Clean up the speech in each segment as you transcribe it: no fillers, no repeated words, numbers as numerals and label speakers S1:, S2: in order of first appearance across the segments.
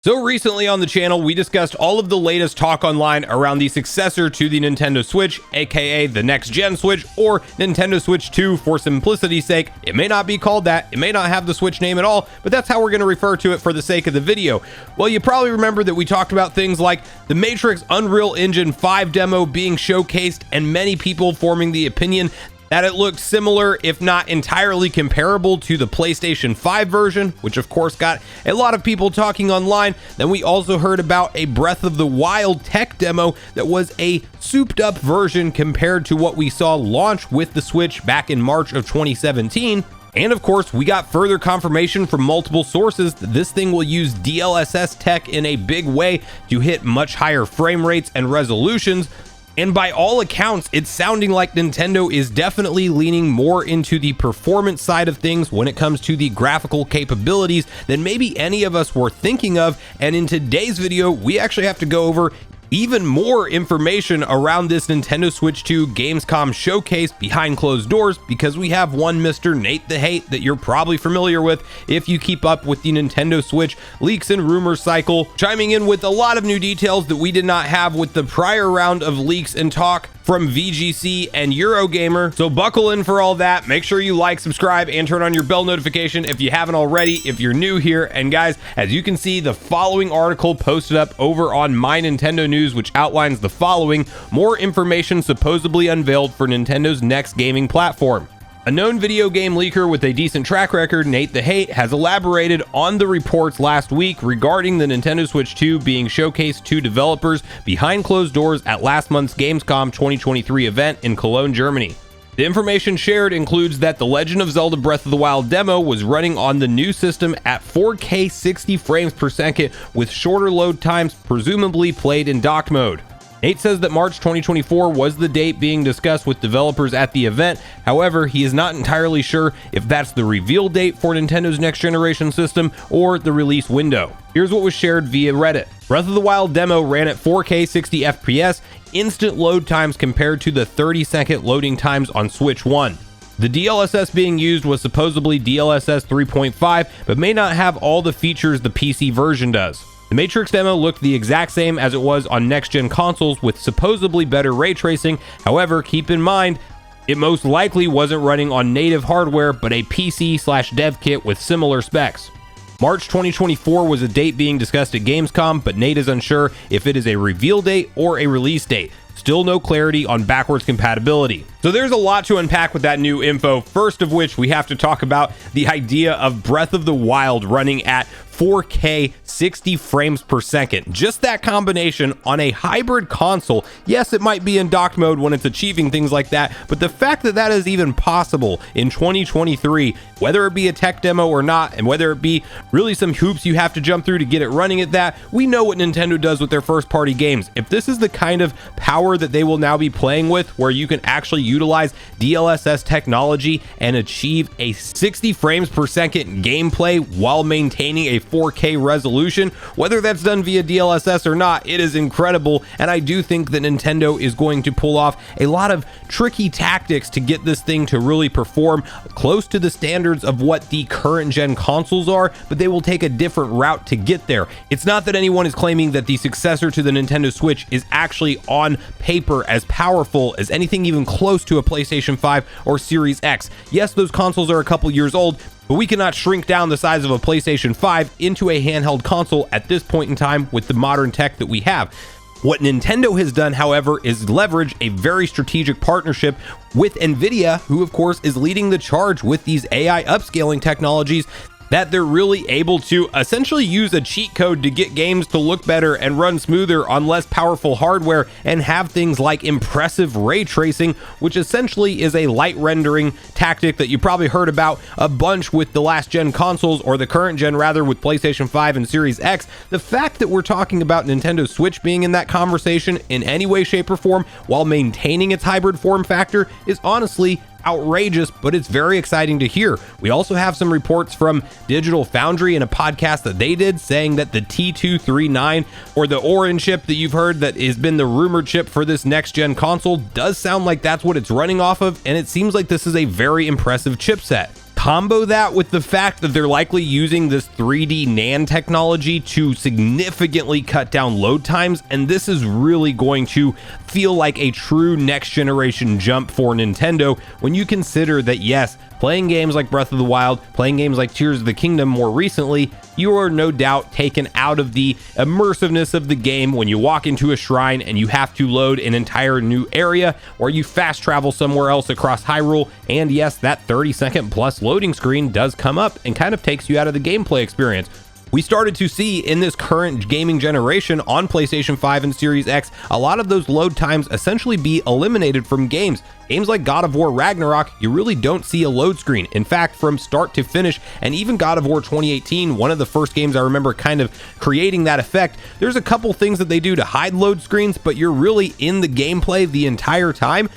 S1: So recently on the channel, we discussed all of the latest talk online around the successor to the Nintendo Switch, aka the next gen Switch, or Nintendo Switch 2 for simplicity's sake. It may not be called that, it may not have the Switch name at all, but that's how we're going to refer to it for the sake of the video. Well, you probably remember that we talked about things like the Matrix Unreal Engine 5 demo being showcased, and many people forming the opinion that it looked similar, if not entirely comparable, to the PlayStation 5 version, which of course got a lot of people talking online. Then we also heard about a Breath of the Wild tech demo that was a souped up version compared to what we saw launch with the Switch back in March of 2017. And of course, we got further confirmation from multiple sources that this thing will use DLSS tech in a big way to hit much higher frame rates and resolutions. And by all accounts, it's sounding like Nintendo is definitely leaning more into the performance side of things when it comes to the graphical capabilities than maybe any of us were thinking of. And in today's video, we actually have to go over even more information around this Nintendo Switch 2 Gamescom showcase behind closed doors, because we have one Mr. Nate the Hate that you're probably familiar with if you keep up with the Nintendo Switch leaks and rumors cycle, chiming in with a lot of new details that we did not have with the prior round of leaks and talk from VGC and Eurogamer. So buckle in for all that. Make sure you like, subscribe, and turn on your bell notification if you haven't already, if you're new here. And guys, as you can see, the following article posted up over on My Nintendo News, which outlines the following: more information supposedly unveiled for Nintendo's next gaming platform. A known video game leaker with a decent track record, Nate the Hate, has elaborated on the reports last week regarding the Nintendo Switch 2 being showcased to developers behind closed doors at last month's Gamescom 2023 event in Cologne, Germany. The information shared includes that the Legend of Zelda Breath of the Wild demo was running on the new system at 4K 60 frames per second with shorter load times, presumably played in dock mode. Nate says that March 2024 was the date being discussed with developers at the event. However, he is not entirely sure if that's the reveal date for Nintendo's next generation system or the release window. Here's what was shared via Reddit. Breath of the Wild demo ran at 4K 60 FPS, instant load times compared to the 30-second loading times on Switch 1. The DLSS being used was supposedly DLSS 3.5, but may not have all the features the PC version does. The Matrix demo looked the exact same as it was on next-gen consoles with supposedly better ray tracing. However, keep in mind, it most likely wasn't running on native hardware, but a PC/dev kit with similar specs. March 2024 was a date being discussed at Gamescom, but Nate is unsure if it is a reveal date or a release date. Still no clarity on backwards compatibility. So there's a lot to unpack with that new info. First of which, we have to talk about the idea of Breath of the Wild running at 4K 60 frames per second. Just that combination on a hybrid console. Yes, it might be in dock mode when it's achieving things like that, but the fact that that is even possible in 2023, whether it be a tech demo or not, and whether it be really some hoops you have to jump through to get it running at that, we know what Nintendo does with their first party games. If this is the kind of power that they will now be playing with, where you can actually utilize DLSS technology and achieve a 60 frames per second gameplay while maintaining a 4K resolution, whether that's done via DLSS or not, it is incredible. And I do think that Nintendo is going to pull off a lot of tricky tactics to get this thing to really perform close to the standards of what the current gen consoles are, but they will take a different route to get there. It's not that anyone is claiming that the successor to the Nintendo Switch is actually on paper as powerful as anything even close to a PlayStation 5 or Series X. Yes, those consoles are a couple years old, but we cannot shrink down the size of a PlayStation 5 into a handheld console at this point in time with the modern tech that we have. What Nintendo has done, however, is leverage a very strategic partnership with Nvidia, who of course is leading the charge with these AI upscaling technologies, that they're really able to essentially use a cheat code to get games to look better and run smoother on less powerful hardware, and have things like impressive ray tracing, which essentially is a light rendering tactic that you probably heard about a bunch with the last gen consoles, or the current gen rather, with PlayStation 5 and Series X. The fact that we're talking about Nintendo Switch being in that conversation in any way, shape, or form while maintaining its hybrid form factor is honestly outrageous, but it's very exciting to hear. We also have some reports from Digital Foundry in a podcast that they did saying that the T239, or the Orin chip that you've heard that has been the rumored chip for this next gen console, does sound like that's what it's running off of, and it seems like this is a very impressive chipset. combo that with the fact that they're likely using this 3D NAND technology to significantly cut down load times, and this is really going to feel like a true next generation jump for Nintendo when you consider that, yes, playing games like Breath of the Wild, playing games like Tears of the Kingdom more recently, you are no doubt taken out of the immersiveness of the game when you walk into a shrine and you have to load an entire new area, or you fast travel somewhere else across Hyrule, and yes, that 30-second plus loading screen does come up and kind of takes you out of the gameplay experience. We started to see in this current gaming generation on PlayStation 5 and Series X, a lot of those load times essentially be eliminated from games. Games like God of War Ragnarok, you really don't see a load screen. In fact, from start to finish, and even God of War 2018, one of the first games I remember kind of creating that effect, there's a couple things that they do to hide load screens, but you're really in the gameplay the entire time.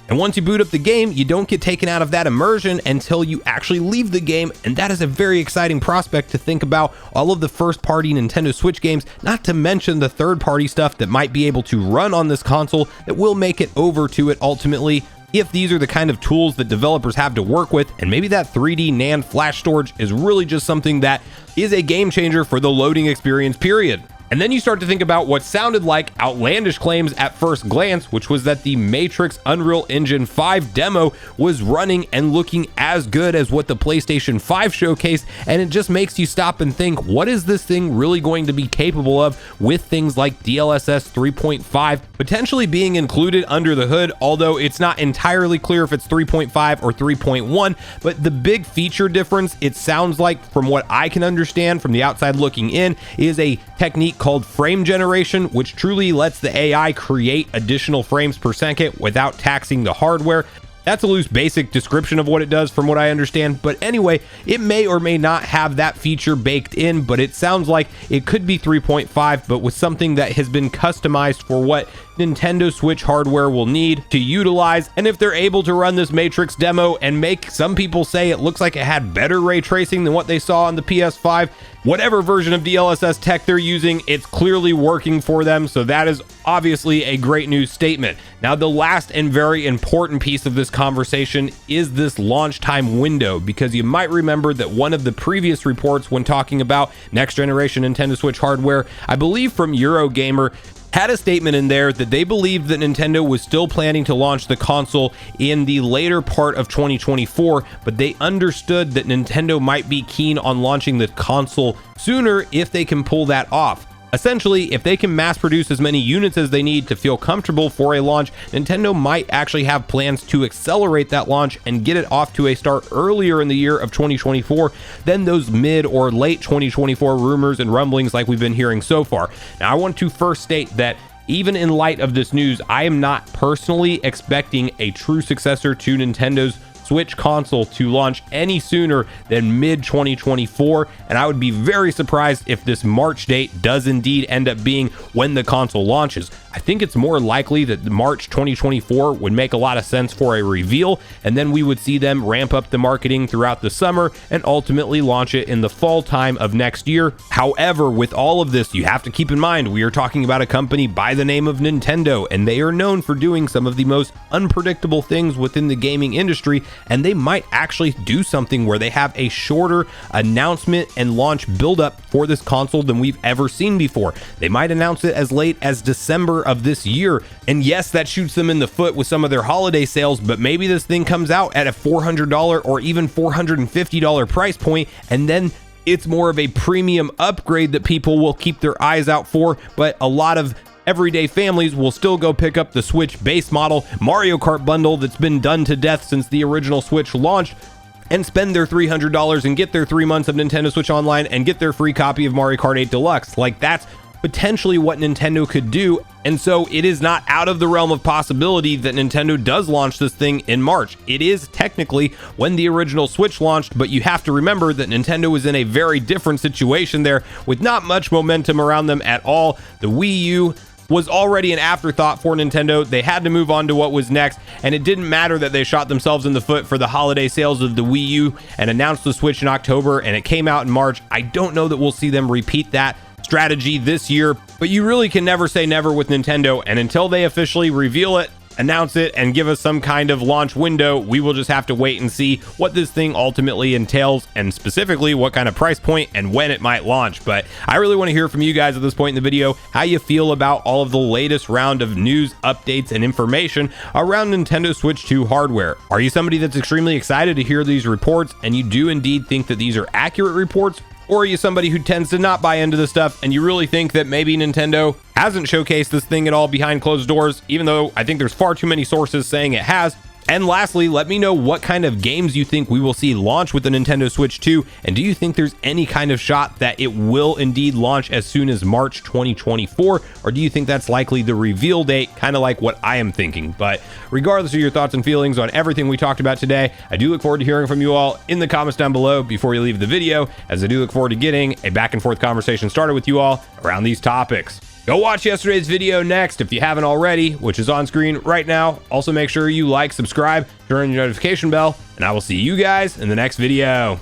S1: And once you boot up the game, you don't get taken out of that immersion until you actually leave the game, and that is a very exciting prospect to think about all of the first-party Nintendo Switch games, not to mention the third-party stuff that might be able to run on this console that will make it over to it ultimately, if these are the kind of tools that developers have to work with. And maybe that 3D NAND flash storage is really just something that is a game changer for the loading experience, period. And then you start to think about what sounded like outlandish claims at first glance, which was that the Matrix Unreal Engine 5 demo was running and looking as good as what the PlayStation 5 showcased, and it just makes you stop and think, what is this thing really going to be capable of with things like DLSS 3.5 potentially being included under the hood, although it's not entirely clear if it's 3.5 or 3.1, but the big feature difference, it sounds like, from what I can understand from the outside looking in, is a technique called frame generation, which truly lets the AI create additional frames per second without taxing the hardware. That's a loose basic description of what it does from what I understand, but anyway, it may or may not have that feature baked in, but it sounds like it could be 3.5, but with something that has been customized for what Nintendo Switch hardware will need to utilize. And if they're able to run this Matrix demo and make some people say it looks like it had better ray tracing than what they saw on the PS5, whatever version of DLSS tech they're using, it's clearly working for them, so that is obviously a great news statement. Now, the last and very important piece of this conversation is this launch time window, because you might remember that one of the previous reports when talking about next generation Nintendo Switch hardware, I believe from Eurogamer, had a statement in there that they believed that Nintendo was still planning to launch the console in the later part of 2024, but they understood that Nintendo might be keen on launching the console sooner if they can pull that off. Essentially, if they can mass produce as many units as they need to feel comfortable for a launch, Nintendo might actually have plans to accelerate that launch and get it off to a start earlier in the year of 2024 than those mid or late 2024 rumors and rumblings like we've been hearing so far. Now, I want to first state that even in light of this news, I am not personally expecting a true successor to Nintendo's Switch console to launch any sooner than mid-2024, and I would be very surprised if this March date does indeed end up being when the console launches. I think it's more likely that March 2024 would make a lot of sense for a reveal, and then we would see them ramp up the marketing throughout the summer and ultimately launch it in the fall time of next year. However, with all of this, you have to keep in mind we are talking about a company by the name of Nintendo, and they are known for doing some of the most unpredictable things within the gaming industry, and they might actually do something where they have a shorter announcement and launch buildup for this console than we've ever seen before. They might announce it as late as December of this year, and yes, that shoots them in the foot with some of their holiday sales, but maybe this thing comes out at a $400 or even $450 price point, and then it's more of a premium upgrade that people will keep their eyes out for, but a lot of everyday families will still go pick up the Switch base model Mario Kart bundle that's been done to death since the original Switch launched, and spend their $300 and get their 3 months of Nintendo Switch Online and get their free copy of Mario Kart 8 Deluxe. Like, that's potentially what Nintendo could do, and so it is not out of the realm of possibility that Nintendo does launch this thing in March. It is technically when the original Switch launched, but you have to remember that Nintendo was in a very different situation there with not much momentum around them at all. The Wii U was already an afterthought for Nintendo. They had to move on to what was next, and it didn't matter that they shot themselves in the foot for the holiday sales of the Wii U and announced the Switch in October, and it came out in March. I don't know that we'll see them repeat that strategy this year, but you really can never say never with Nintendo, and until they officially reveal it, announce it and give us some kind of launch window. We will just have to wait and see what this thing ultimately entails, and specifically what kind of price point and when it might launch. But I really want to hear from you guys at this point in the video, how you feel about all of the latest round of news, updates, and information around Nintendo Switch 2 hardware. Are you somebody that's extremely excited to hear these reports, and you do indeed think that these are accurate reports? Or are you somebody who tends to not buy into this stuff, and you really think that maybe Nintendo hasn't showcased this thing at all behind closed doors, even though I think there's far too many sources saying it has? And lastly, let me know what kind of games you think we will see launch with the Nintendo Switch 2, and do you think there's any kind of shot that it will indeed launch as soon as March 2024, or do you think that's likely the reveal date, kind of like what I am thinking? But regardless of your thoughts and feelings on everything we talked about today, I do look forward to hearing from you all in the comments down below before you leave the video, as I do look forward to getting a back and forth conversation started with you all around these topics. Go watch yesterday's video next if you haven't already, which is on screen right now. Also, make sure you like, subscribe, turn on your notification bell, and I will see you guys in the next video.